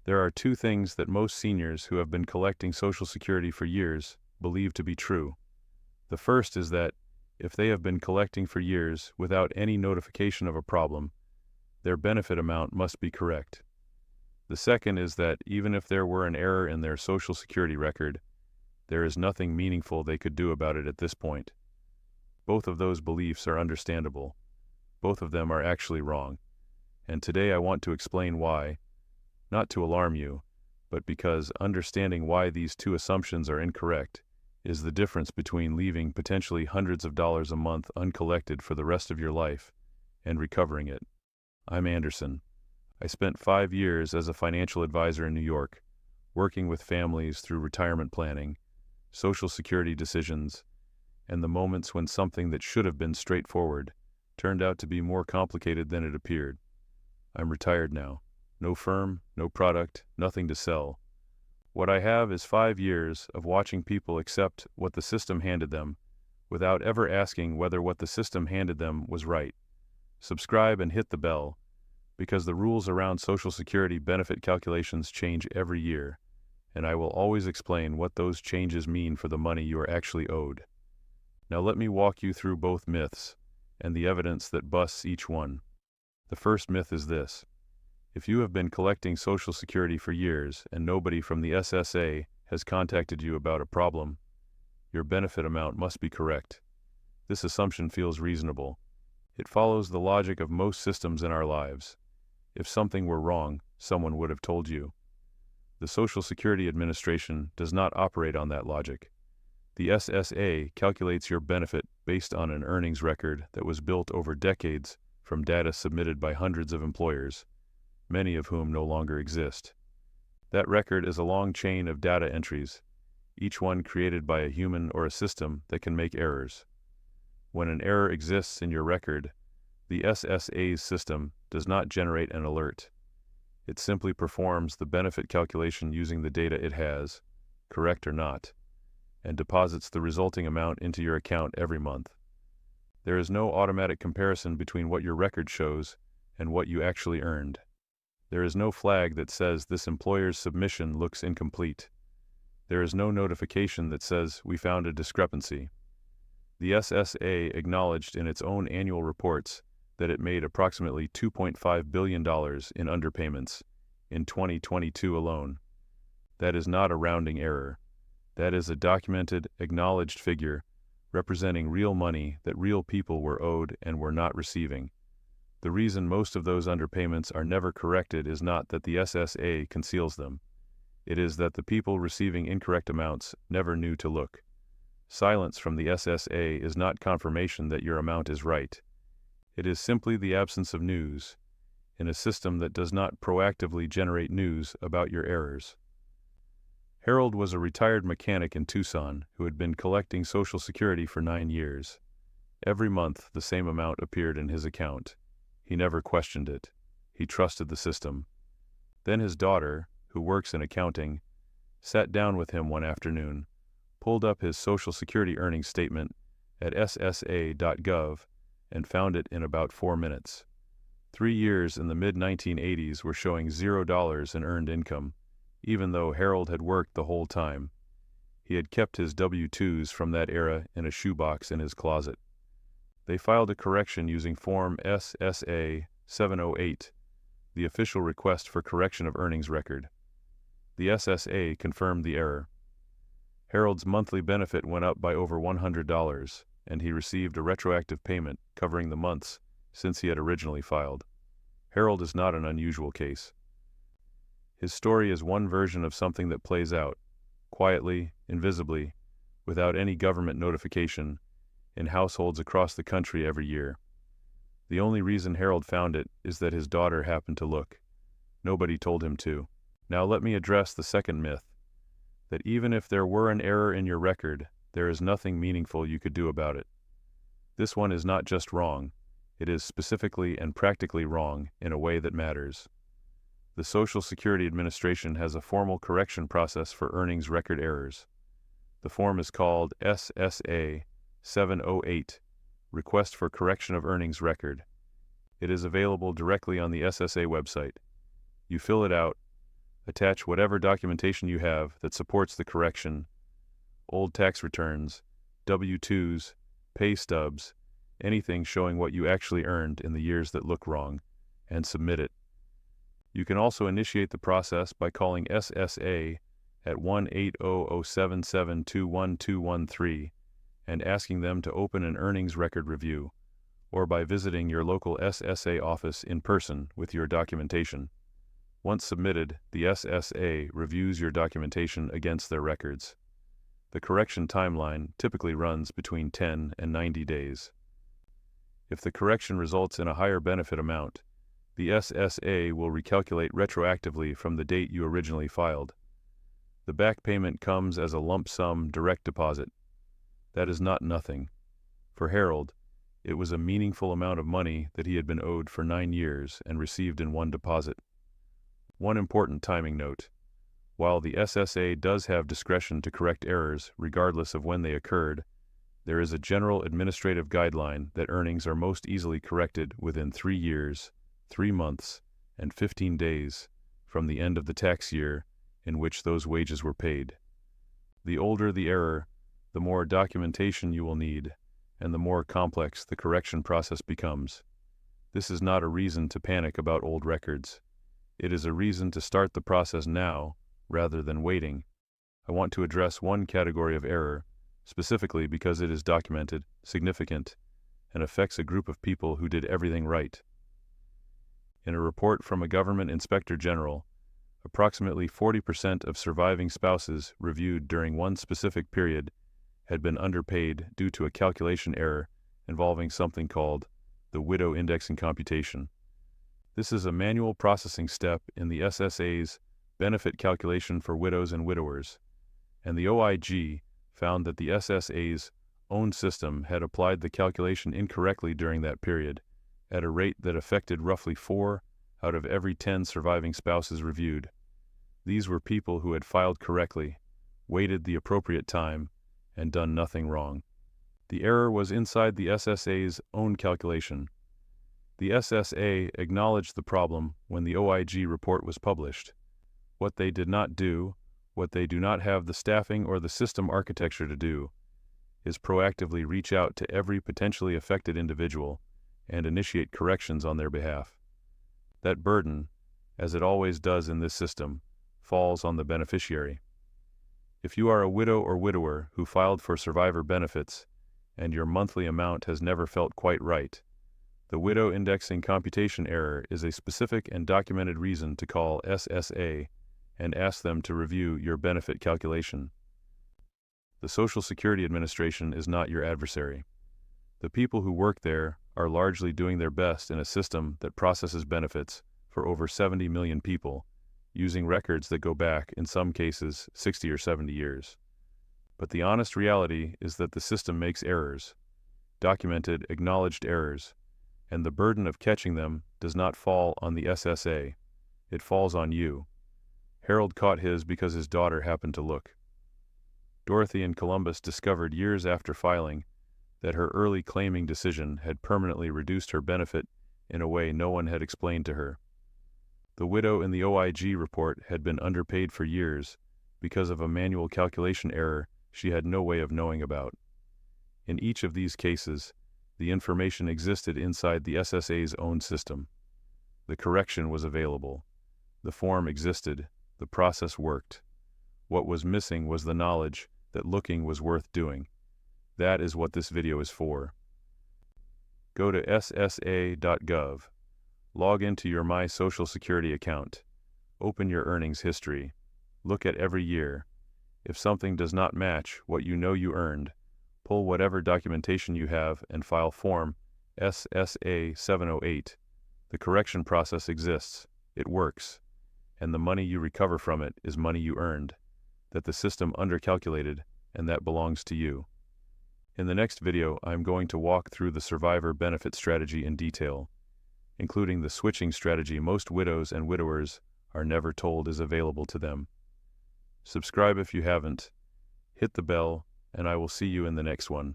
There are two things that most seniors who have been collecting Social Security for years believe to be true. The first is that, if they have been collecting for years without any notification of a problem, their benefit amount must be correct. The second is that even if there were an error in their Social Security record, there is nothing meaningful they could do about it at this point. Both of those beliefs are understandable. Both of them are actually wrong. And today I want to explain why, not to alarm you, but because understanding why these two assumptions are incorrect is the difference between leaving potentially hundreds of dollars a month uncollected for the rest of your life and recovering it. I'm Anderson. I spent 5 years as a financial advisor in New York, working with families through retirement planning, Social Security decisions, and the moments when something that should have been straightforward turned out to be more complicated than it appeared. I'm retired now. No firm, no product, nothing to sell. What I have is 5 years of watching people accept what the system handed them without ever asking whether what the system handed them was right. Subscribe and hit the bell, because the rules around Social Security benefit calculations change every year, and I will always explain what those changes mean for the money you are actually owed. Now let me walk you through both myths and the evidence that busts each one. The first myth is this: if you have been collecting Social Security for years and nobody from the SSA has contacted you about a problem, your benefit amount must be correct. This assumption feels reasonable. It follows the logic of most systems in our lives. If something were wrong, someone would have told you. The Social Security Administration does not operate on that logic. The SSA calculates your benefit based on an earnings record that was built over decades from data submitted by hundreds of employers, many of whom no longer exist. That record is a long chain of data entries, each one created by a human or a system that can make errors. When an error exists in your record, the SSA's system does not generate an alert. It simply performs the benefit calculation using the data it has, correct or not, and deposits the resulting amount into your account every month. There is no automatic comparison between what your record shows and what you actually earned. There is no flag that says this employer's submission looks incomplete. There is no notification that says we found a discrepancy. The SSA acknowledged in its own annual reports that it made approximately $2.5 billion in underpayments in 2022 alone. That is not a rounding error. That is a documented, acknowledged figure representing real money that real people were owed and were not receiving. The reason most of those underpayments are never corrected is not that the SSA conceals them. It is that the people receiving incorrect amounts never knew to look. Silence from the SSA is not confirmation that your amount is right. It is simply the absence of news, in a system that does not proactively generate news about your errors. Harold was a retired mechanic in Tucson who had been collecting Social Security for 9 years. Every month, the same amount appeared in his account. He never questioned it. He trusted the system. Then his daughter, who works in accounting, sat down with him one afternoon, pulled up his Social Security earnings statement at SSA.gov, and found it in about 4 minutes. 3 years in the mid-1980s were showing $0 in earned income, even though Harold had worked the whole time. He had kept his W-2s from that era in a shoebox in his closet. They filed a correction using Form SSA.gov, the official request for correction of earnings record. The SSA confirmed the error. Harold's monthly benefit went up by over $100, and he received a retroactive payment covering the months since he had originally filed. Harold is not an unusual case. His story is one version of something that plays out, quietly, invisibly, without any government notification, in households across the country every year. The only reason Harold found it is that his daughter happened to look. Nobody told him to. Now let me address the second myth, that even if there were an error in your record, there is nothing meaningful you could do about it. This one is not just wrong, it is specifically and practically wrong in a way that matters. The Social Security Administration has a formal correction process for earnings record errors. The form is called SSA.gov, Request for Correction of Earnings Record. It is available directly on the SSA website. You fill it out, Attach whatever documentation you have that supports the correction: old tax returns, W-2s, pay stubs, anything showing what you actually earned in the years that look wrong, and submit it. You can also initiate the process by calling SSA at 1-800-77-21213 and asking them to open an earnings record review, or by visiting your local SSA office in person with your documentation. Once submitted, the SSA reviews your documentation against their records. The correction timeline typically runs between 10 and 90 days. If the correction results in a higher benefit amount, the SSA will recalculate retroactively from the date you originally filed. The back payment comes as a lump sum direct deposit. That is not nothing. For Harold, it was a meaningful amount of money that he had been owed for 9 years and received in one deposit. One important timing note: while the SSA does have discretion to correct errors regardless of when they occurred, there is a general administrative guideline that earnings are most easily corrected within 3 years, 3 months, and 15 days from the end of the tax year in which those wages were paid. The older the error, the more documentation you will need, and the more complex the correction process becomes. This is not a reason to panic about old records. It is a reason to start the process now, rather than waiting. I want to address one category of error, specifically because it is documented, significant, and affects a group of people who did everything right. In a report from a government inspector general, approximately 40% of surviving spouses reviewed during one specific period had been underpaid due to a calculation error involving something called the widow indexing computation. This is a manual processing step in the SSA's benefit calculation for widows and widowers, and the OIG found that the SSA's own system had applied the calculation incorrectly during that period, at a rate that affected roughly 4 out of every 10 surviving spouses reviewed. These were people who had filed correctly, waited the appropriate time, and done nothing wrong. The error was inside the SSA's own calculation. The SSA acknowledged the problem when the OIG report was published. What they did not do, what they do not have the staffing or the system architecture to do, is proactively reach out to every potentially affected individual and initiate corrections on their behalf. That burden, as it always does in this system, falls on the beneficiary. If you are a widow or widower who filed for survivor benefits and your monthly amount has never felt quite right, the widow indexing computation error is a specific and documented reason to call SSA and ask them to review your benefit calculation. The Social Security Administration is not your adversary. The people who work there are largely doing their best in a system that processes benefits for over 70 million people, using records that go back, in some cases, 60 or 70 years. But the honest reality is that the system makes errors, documented, acknowledged errors, and the burden of catching them does not fall on the SSA. It falls on you. Harold caught his because his daughter happened to look. Dorothy in Columbus discovered years after filing that her early claiming decision had permanently reduced her benefit in a way no one had explained to her. The widow in the OIG report had been underpaid for years because of a manual calculation error she had no way of knowing about. In each of these cases, the information existed inside the SSA's own system. The correction was available. The form existed. The process worked. What was missing was the knowledge that looking was worth doing. That is what this video is for. Go to SSA.gov. Log into your My Social Security account. Open your earnings history. Look at every year. If something does not match what you know you earned, pull whatever documentation you have and file Form SSA.gov. The correction process exists. It works. And the money you recover from it is money you earned, that the system undercalculated, and that belongs to you. In the next video, I am going to walk through the survivor benefit strategy in detail, including the switching strategy most widows and widowers are never told is available to them. Subscribe if you haven't, hit the bell, and I will see you in the next one.